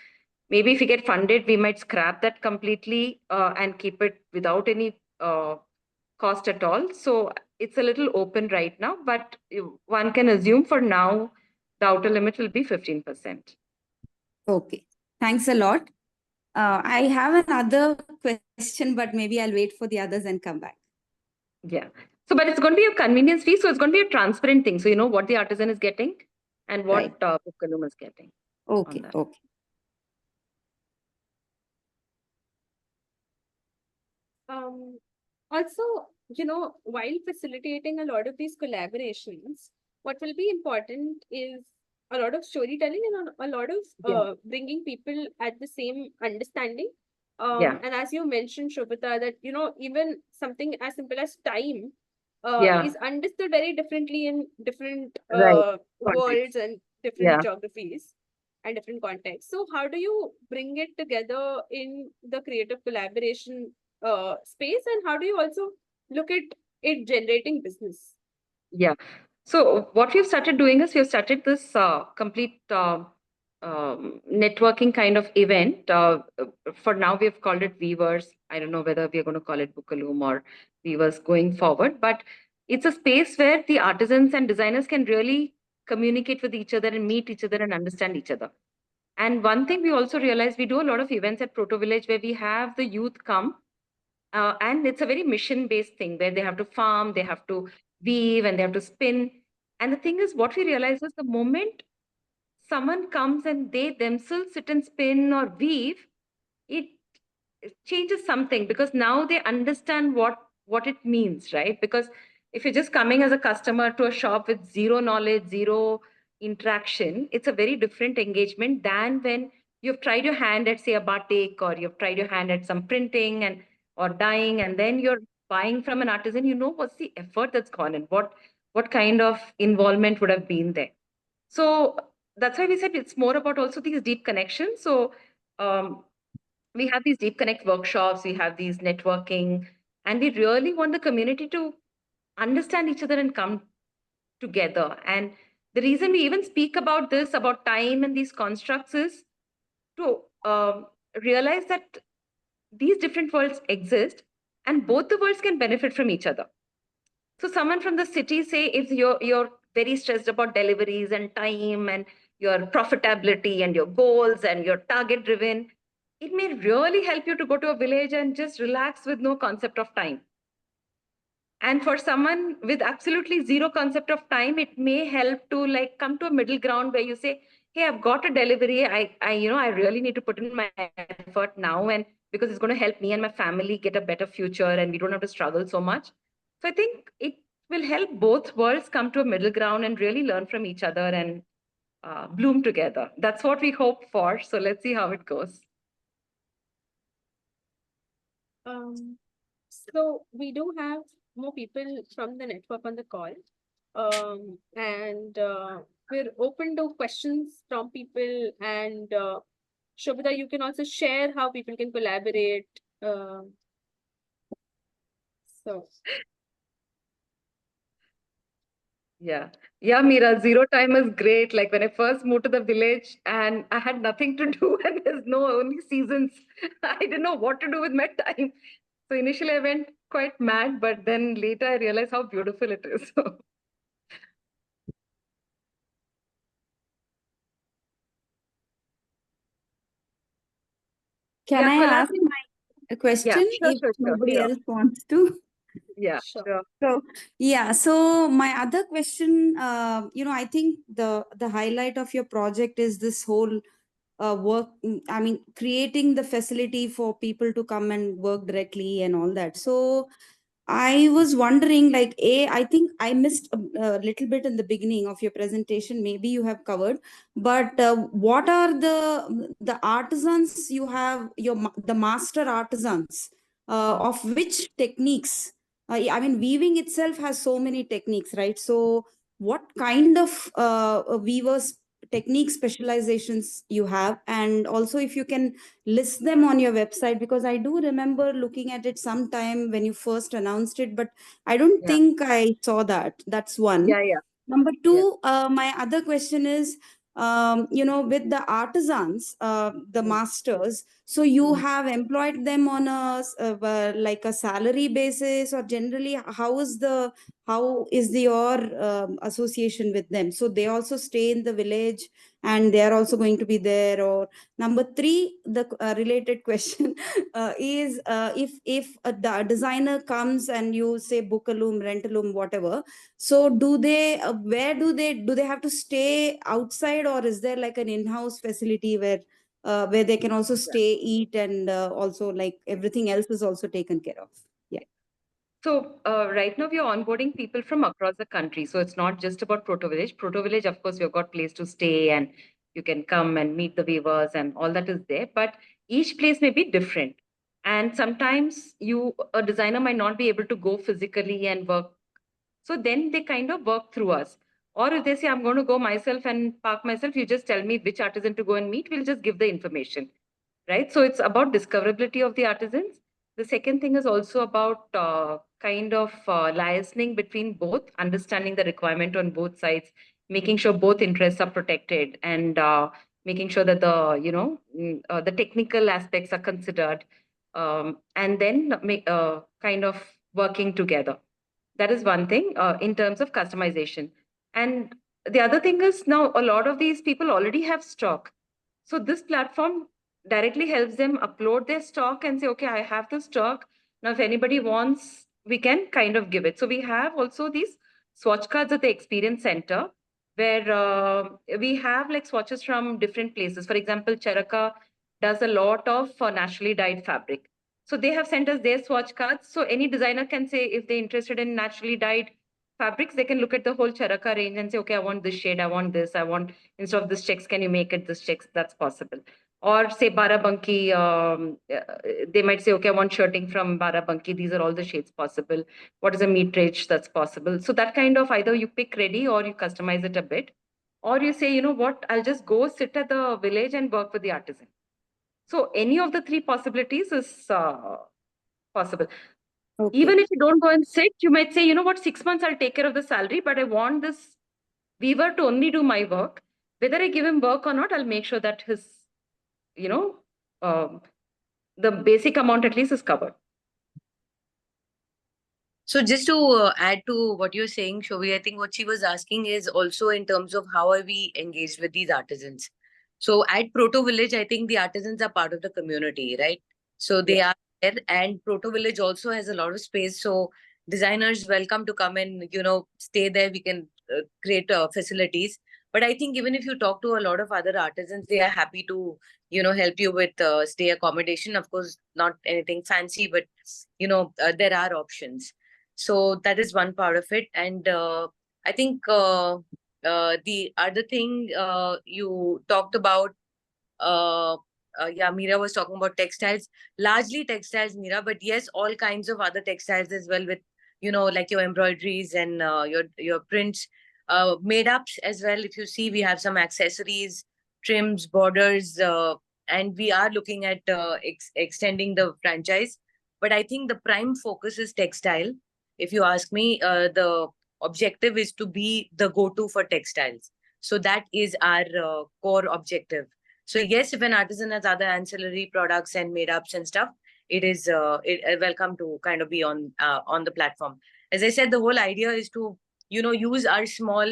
Maybe if we get funded, we might scrap that completely and keep it without any cost at all. So it's a little open right now, but one can assume for now, the outer limit will be 15%. Okay, thanks a lot. I have another question, but maybe I'll wait for the others and come back. Yeah. So, but it's going to be a convenience fee. So it's going to be a transparent thing. So you know what the artisan is getting and what Book a Loom is getting. Okay, okay. Also, while facilitating a lot of these collaborations, what will be important is a lot of storytelling and a lot of bringing people at the same understanding. And as you mentioned, Shobhita, that, even something as simple as time is understood very differently in different worlds and different geographies and different contexts. So how do you bring it together in the creative collaboration space, and how do you also look at it generating business? Yeah. So what we've started doing is we've started this complete networking kind of event. For now, we've called it Weavers. I don't know whether we're going to call it Book a Loom or Weavers going forward, but it's a space where the artisans and designers can really communicate with each other and meet each other and understand each other. And one thing we also realized, we do a lot of events at ProtoVillage where we have the youth come, and it's a very mission-based thing where they have to farm, they have to weave, and they have to spin. And the thing is, what we realize is the moment someone comes and they themselves sit and spin or weave, it changes something, because now they understand what it means, right? Because if you're just coming as a customer to a shop with zero knowledge, zero interaction, it's a very different engagement than when you've tried your hand at, say, a batik, or you've tried your hand at some printing and or dyeing, and then you're buying from an artisan. You know what's the effort that's gone in, what kind of involvement would have been there. So that's why we said it's more about also these deep connections. So we have these deep connect workshops, we have these networking, and we really want the community to understand each other and come together. And the reason we even speak about this, about time and these constructs, is to realize that these different worlds exist and both the worlds can benefit from each other. So someone from the city, say, if you're very stressed about deliveries and time and your profitability and your goals and your target driven, it may really help you to go to a village and just relax with no concept of time. And for someone with absolutely zero concept of time, it may help to like come to a middle ground where you say, hey, I've got a delivery. I really need to put in my effort now, and because it's going to help me and my family get a better future and we don't have to struggle so much. So I think it will help both worlds come to a middle ground and really learn from each other and bloom together. That's what we hope for. So let's see how it goes. So we do have more people from the network on the call. And we're open to questions from people. And Shobita, you can also share how people can collaborate. So Yeah. Yeah, Meera, zero time is great. Like when I first moved to the village and I had nothing to do and there's no only seasons, I didn't know what to do with my time. So initially I went quite mad, but then later I realized how beautiful it is. Can Yeah, I ask collaborate. a question Yeah, if sure. nobody Sure. else wants to? Yeah, sure. sure. So yeah, so my other question, I think the highlight of your project is this whole work. I mean, creating the facility for people to come and work directly and all that. So I was wondering, like, I think I missed a little bit in the beginning of your presentation. Maybe you have covered, but what are the artisans you have? The master artisans of which techniques? I mean, weaving itself has so many techniques, right? So, what kind of weavers technique specializations you have, and also if you can list them on your website, because I do remember looking at it sometime when you first announced it, but I don't Yeah. think I saw that. That's one. Yeah. Number two, my other question is, with the artisans, the masters, so you have employed them on like a salary basis, or generally, how is your association with them? So they also stay in the village and they are also going to be there? Or number three, the related question is, if the designer comes and you say book a loom, rent a loom, whatever, so do they do they have to stay outside, or is there like an in-house facility where they can also stay, eat, and also like everything else is also taken care of? Yeah. So right now we are onboarding people from across the country. So it's not just about ProtoVillage. ProtoVillage, of course, we've got place to stay and you can come and meet the weavers and all that is there. But each place may be different. And sometimes a designer might not be able to go physically and work. So then they kind of work through us. Or if they say, I'm going to go myself and park myself, you just tell me which artisan to go and meet. We'll just give the information, right? So it's about discoverability of the artisans. The second thing is also about kind of liaising between both, understanding the requirement on both sides, making sure both interests are protected, and making sure that the technical aspects are considered, and then kind of working together. That is one thing in terms of customization. And the other thing is, now a lot of these people already have stock. So this platform directly helps them upload their stock and say, okay, I have the stock. Now, if anybody wants, we can kind of give it. So we have also these swatch cards at the experience center, where we have like swatches from different places. For example, Charaka does a lot of naturally dyed fabric. So they have sent us their swatch cards. So any designer can say, if they're interested in naturally dyed fabrics, they can look at the whole Charaka range and say, okay, I want this shade, I want this, I want, instead of this checks, can you make it this checks? That's possible. Or say Barabanki, they might say, okay, I want shirting from Barabanki. These are all the shades possible. What is a metrage? That's possible. So that kind of, either you pick ready or you customize it a bit. or you say, you know what, I'll just go sit at the village and work with the artisan. So any of the three possibilities is possible. Okay. Even if you don't go and sit, you might say, you know what, 6 months I'll take care of the salary, but I want this weaver to only do my work. Whether I give him work or not, I'll make sure that his, you know, the basic amount at least is covered. So just to add to what you're saying, Shovi, I think what she was asking is also in terms of how are we engaged with these artisans. So at ProtoVillage, I think the artisans are part of the community, right? So they are there, and ProtoVillage also has a lot of space. So designers welcome to come and, you know, stay there. We can create facilities. But I think even if you talk to a lot of other artisans, they are happy to, you know, help you with stay accommodation. Of course, not anything fancy, but, you know, there are options. So that is one part of it. And I think the other thing you talked about, yeah, Meera was talking about textiles, largely textiles, Meera, but yes, all kinds of other textiles as well, with, you know, like your embroideries and your prints, made ups as well. If you see, we have some accessories, trims, borders, and we are looking at extending the franchise. But I think the prime focus is textile. If you ask me, the objective is to be the go-to for textiles. So that is our core objective. So yes, if an artisan has other ancillary products and made ups and stuff, it is welcome to kind of be on the platform. As I said, the whole idea is to, you know, use our small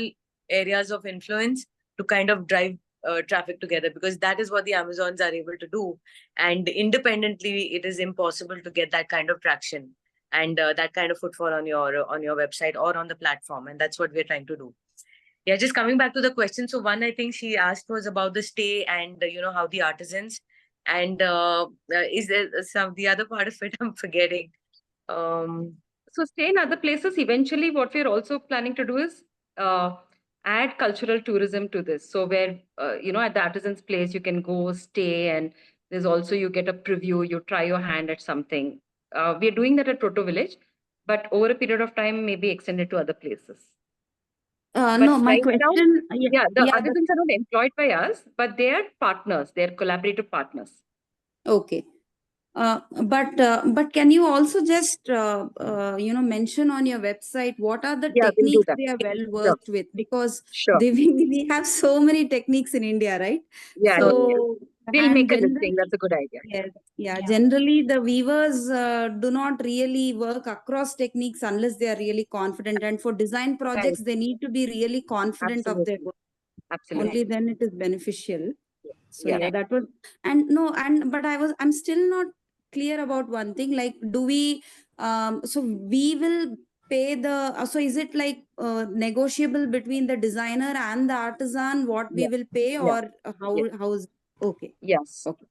areas of influence to kind of drive traffic together, because that is what the Amazons are able to do. And independently, it is impossible to get that kind of traction and that kind of footfall on your website or on the platform. And that's what we're trying to do. Yeah, just coming back to the question. So one, I think she asked was about the stay and, you know, how the artisans, and is there some, the other part of it I'm forgetting. So stay in other places. Eventually, what we're also planning to do is add cultural tourism to this. So where, you know, at the artisan's place, you can go stay, and there's also, you get a preview, you try your hand at something. We're doing that at ProtoVillage, but over a period of time, maybe extend it to other places. But No, my right now, question, the artisans are not employed by us, but they are partners. They're collaborative partners. okay. But can you also just you know, mention on your website what are the Yeah, we'll do techniques that. they are well Sure. versed with? Because Sure. we have so many techniques in India, right? Yeah, So we'll and make a generally, listing. That's a good idea. yes, yeah. Generally, the weavers do not really work across techniques unless they are really confident. And for design projects, they need to be really confident of their Absolutely. work. Absolutely. Only then it is beneficial. So Yeah. yeah, that was, and no, and but I'm still not clear about one thing. Like, do we so we will pay the so is it like negotiable between the designer and the artisan what we Yeah. will pay, Yeah. or Yeah. how's okay? Yes. Okay.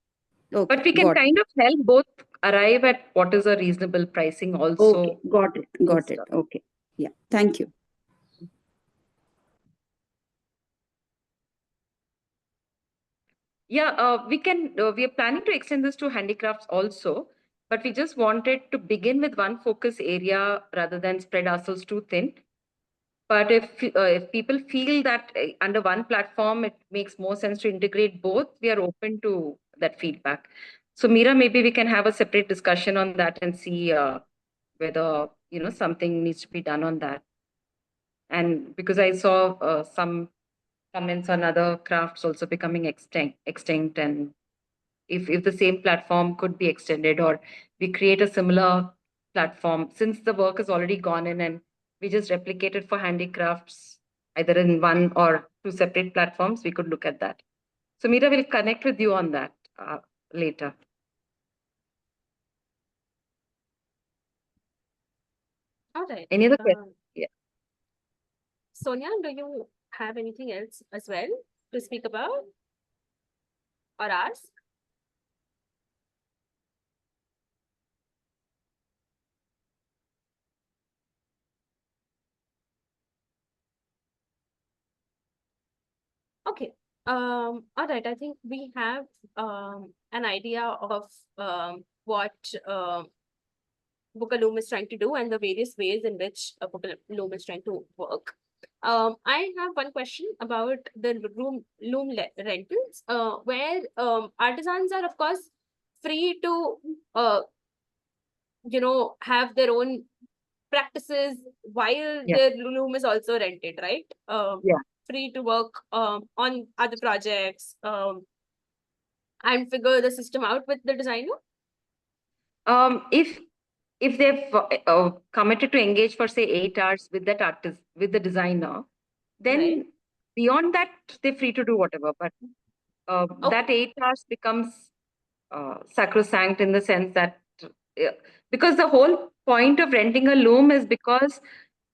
Okay, But we can got it. kind of help both arrive at what is a reasonable pricing also. Okay, got it, got it. Okay, yeah, thank you. Yeah, we can. We are planning to extend this to handicrafts also, but we just wanted to begin with one focus area rather than spread ourselves too thin. But if people feel that under one platform it makes more sense to integrate both, we are open to that feedback. So Meera, maybe we can have a separate discussion on that and see whether, you know, something needs to be done on that. And because I saw some comments on other crafts also becoming extinct, and if the same platform could be extended, or we create a similar platform, since the work is already gone in and we just replicate it for handicrafts, either in one or two separate platforms, we could look at that. So Meera will connect with you on that later. All right. Any other questions? Yeah. Sonia, do you have anything else as well to speak about or ask? Okay. All right. I think we have an idea of what Loom is trying to do and the various ways in which Loom is trying to work. I have one question about the rentals, where artisans are, of course, free to, have their own practices while Yeah. their loom is also rented, right? Yeah. Free to work on other projects and figure the system out with the designer. If they've committed to engage for say 8 hours with that artist, with the designer, then Right. beyond that they're free to do whatever. But that Okay. 8 hours becomes sacrosanct in the sense that because the whole point of renting a loom is because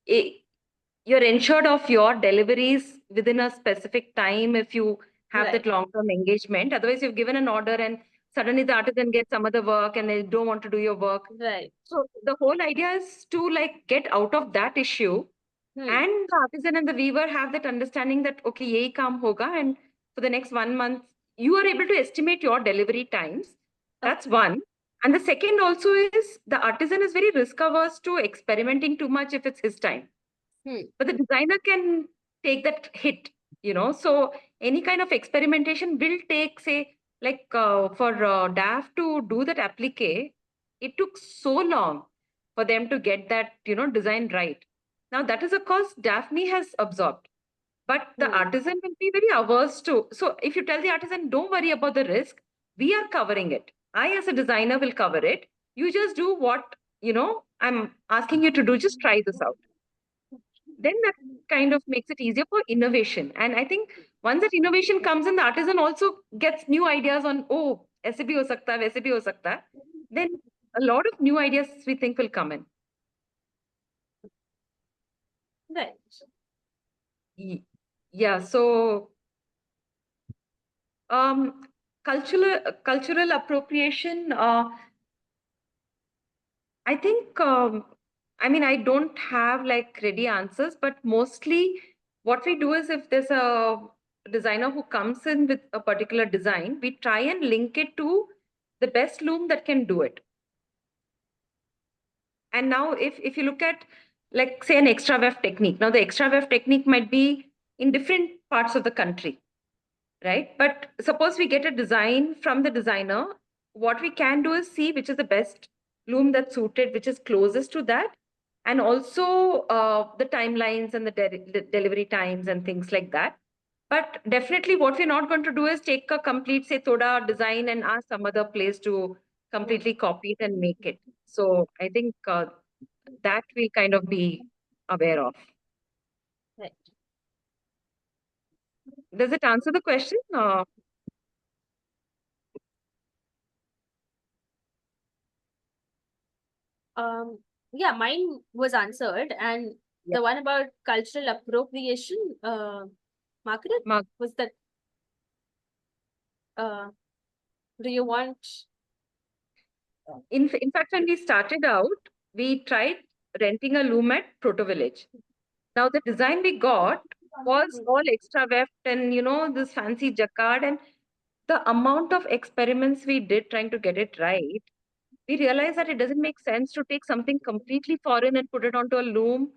you're ensured of your deliveries within a specific time if you have Right. that long-term engagement. Otherwise, you've given an order and suddenly the artisan gets some other work and they don't want to do your work. Right. So the whole idea is to like get out of that issue, and the artisan and the weaver have that understanding that okay, yehi kaam hoga, and for the next 1 month you are able to estimate your delivery times. That's one. And the second also is the artisan is very risk averse to experimenting too much if it's his time. But the designer can take that hit, So any kind of experimentation will take, say, like for DAF to do that applique, it took so long for them to get that, design right. Now that is a cost Daphne has absorbed. But the artisan will be very averse to. So if you tell the artisan, don't worry about the risk, we are covering it. I, as a designer, will cover it. You just do what, I'm asking you to do. Just try this out. Then that kind of makes it easier for innovation. And I think once that innovation comes in, the artisan also gets new ideas on, oh, ऐसे भी हो सकता है, वैसे भी हो सकता है. Then a lot of new ideas we think will come in. Right. Yeah, so cultural appropriation, I think, I don't have like ready answers, but mostly what we do is if there's a designer who comes in with a particular design, we try and link it to the best loom that can do it. And now if you look at, like, say, an extra weft technique, now the extra weft technique might be in different parts of the country, right? But suppose we get a design from the designer, what we can do is see which is the best loom that's suited, which is closest to that, and also the timelines and the delivery times and things like that. But definitely what we're not going to do is take a complete, say, Toda design and ask some other place to completely copy it and make it. So I think that we'll kind of be aware of. Right. Does it answer the question? Yeah, mine was answered, and the one about cultural appropriation, Margaret, was that do you want in fact, when we started out, we tried renting a loom at ProtoVillage. Now the design we got was all extra weft and this fancy jacquard, and the amount of experiments we did trying to get it right, we realized that it doesn't make sense to take something completely foreign and put it onto a loom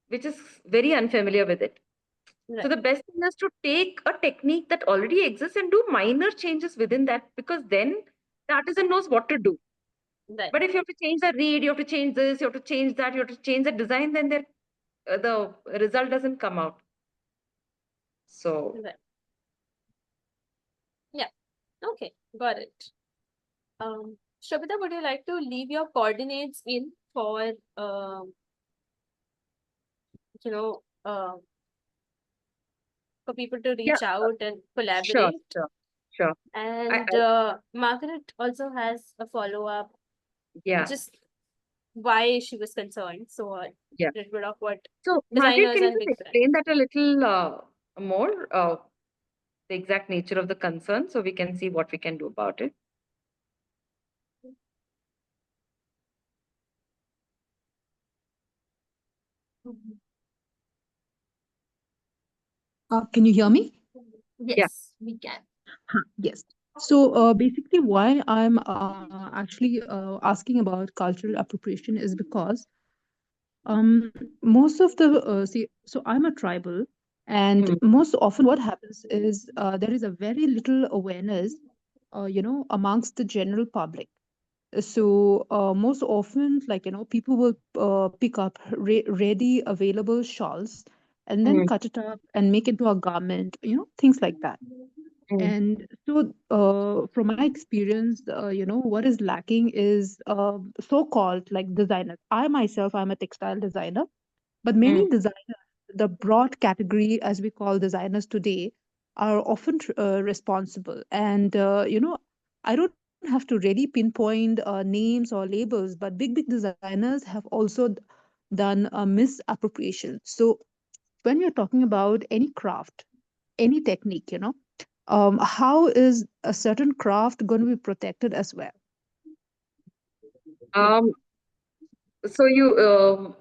which is very unfamiliar with it. So the best thing is to take a technique that already exists and do minor changes within that, because then the artisan knows what to do. Right. But if you have to change the reed, you have to change this, you have to change that, you have to change the design, then the result doesn't come out. So Right. Yeah. Okay, got it. Shobita, would you like to leave your coordinates in for for people to reach out and collaborate? Sure. And Margaret also has a follow-up, just why she was concerned. So a little bit of what So Margaret, designers can you and just big explain that a little more, the exact nature of the concern, so we can see what we can do about it? Can you hear me? Yes, we can. Yes. So basically, why I'm actually asking about cultural appropriation is because Most of the so I'm a tribal, and most often what happens is there is a very little awareness, amongst the general public. So most often, people will pick up ready available shawls and then cut it up and make it into a garment, things like that. And so, from my experience, what is lacking is so-called like designers. I myself, I'm a textile designer, but many designers, the broad category as we call designers today, are often responsible. And, I don't have to really pinpoint names or labels, but big designers have also done a misappropriation. So when we're talking about any craft, any technique, how is a certain craft going to be protected as well? Um, so you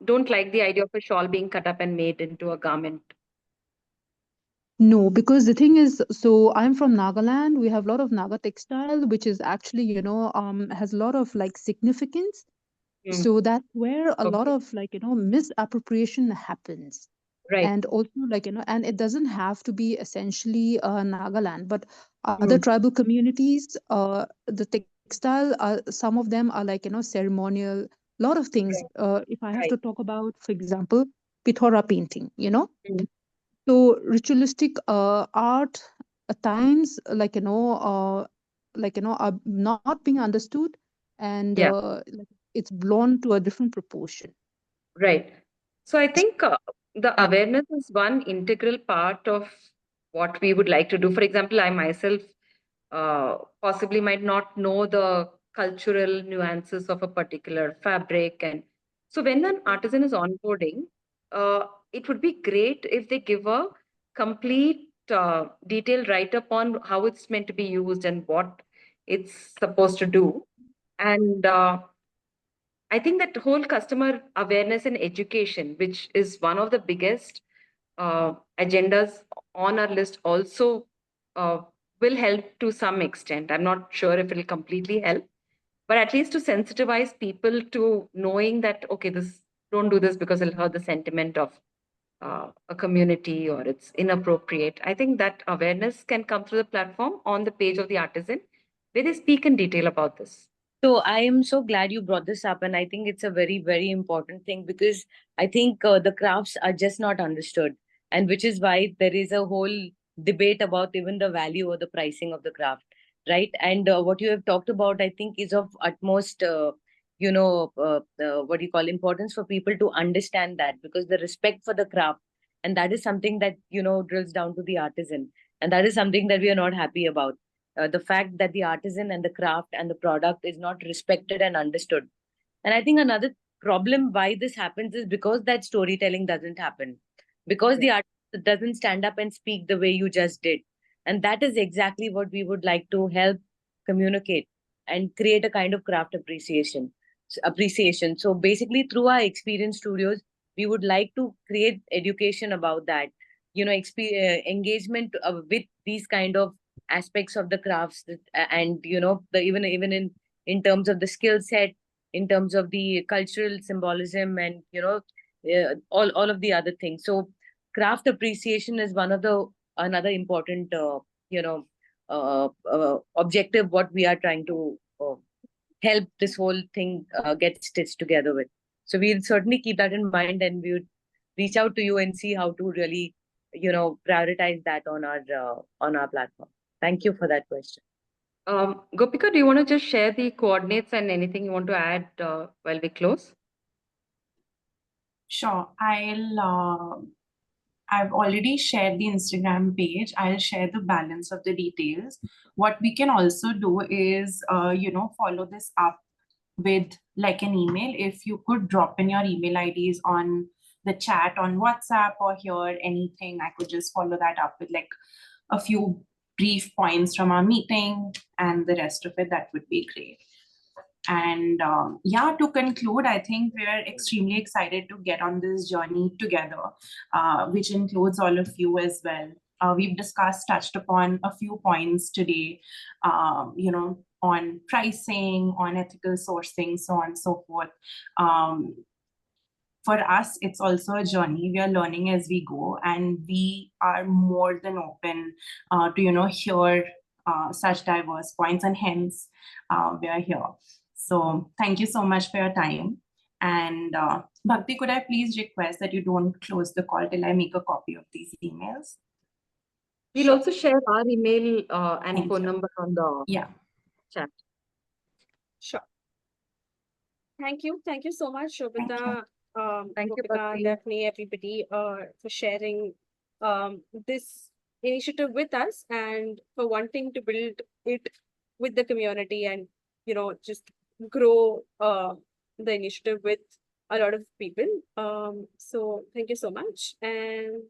don't like the idea of a shawl being cut up and made into a garment? No, because the thing is, so I'm from Nagaland. We have a lot of Naga textile, which is actually, has a lot of like significance. So that's where a lot Okay. of misappropriation happens. Right. And also and it doesn't have to be essentially Nagaland, but other tribal communities, the textile, some of them are ceremonial, a lot of things. If I have Right. to talk about, for example, Pithora painting, Mm. so ritualistic art at times, are not being understood, and Yeah. it's blown to a different proportion. Right. So I think the awareness is one integral part of what we would like to do. For example, I myself possibly might not know the cultural nuances of a particular fabric. And so when an artisan is onboarding, it would be great if they give a complete detailed write-up on how it's meant to be used and what it's supposed to do. And I think that whole customer awareness and education, which is one of the biggest agendas on our list, also uh, will help to some extent. I'm not sure if it'll completely help, but at least to sensitize people to knowing that, okay, this don't do this because it'll hurt the sentiment of a community or it's inappropriate. I think that awareness can come through the platform on the page of the artisan where they speak in detail about this. So I am so glad you brought this up, and I think it's a very, very important thing because I think the crafts are just not understood, and which is why there is a whole debate about even the value or the pricing of the craft, right? And what you have talked about, I think, is of utmost, what do you call importance for people to understand that, because the respect for the craft, and that is something that drills down to the artisan, and that is something that we are not happy about, the fact that the artisan and the craft and the product is not respected and understood. And I think another problem why this happens is because that storytelling doesn't happen, because the artist doesn't stand up and speak the way you just did. And that is exactly what we would like to help communicate and create a kind of craft appreciation. So basically, through our experience studios, we would like to create education about that, engagement with these kind of aspects of the crafts and the even in terms of the skill set, in terms of the cultural symbolism, and all of the other things. So craft appreciation is one of the another important you know objective what we are trying to help this whole thing get stitched together with. So we'll certainly keep that in mind, and we would reach out to you and see how to really prioritize that on our platform. Thank you for that question. Gopika, do you want to just share the coordinates and anything you want to add while we close? Sure. I've already shared the Instagram page. I'll share the balance of the details. What we can also do is, follow this up with like an email. If you could drop in your email IDs on the chat on WhatsApp or here, anything, I could just follow that up with like a few brief points from our meeting and the rest of it. That would be great. And to conclude, I think we're extremely excited to get on this journey together, which includes all of you as well. We've touched upon a few points today, on pricing, on ethical sourcing, so on and so forth. For us, it's also a journey. We are learning as we go, and we are more than open to hear such diverse points, and hence we are here. So thank you so much for your time. And Bhakti, could I please request that you don't close the call till I make a copy of these emails? We'll also share our email and Thank phone you. number on the chat. Sure. Thank you. Thank you so much, Shobita, Thank you, Gopika, Bhakti. Daphne, everybody, for sharing this initiative with us and for wanting to build it with the community and, just grow the initiative with a lot of people. So thank you so much. And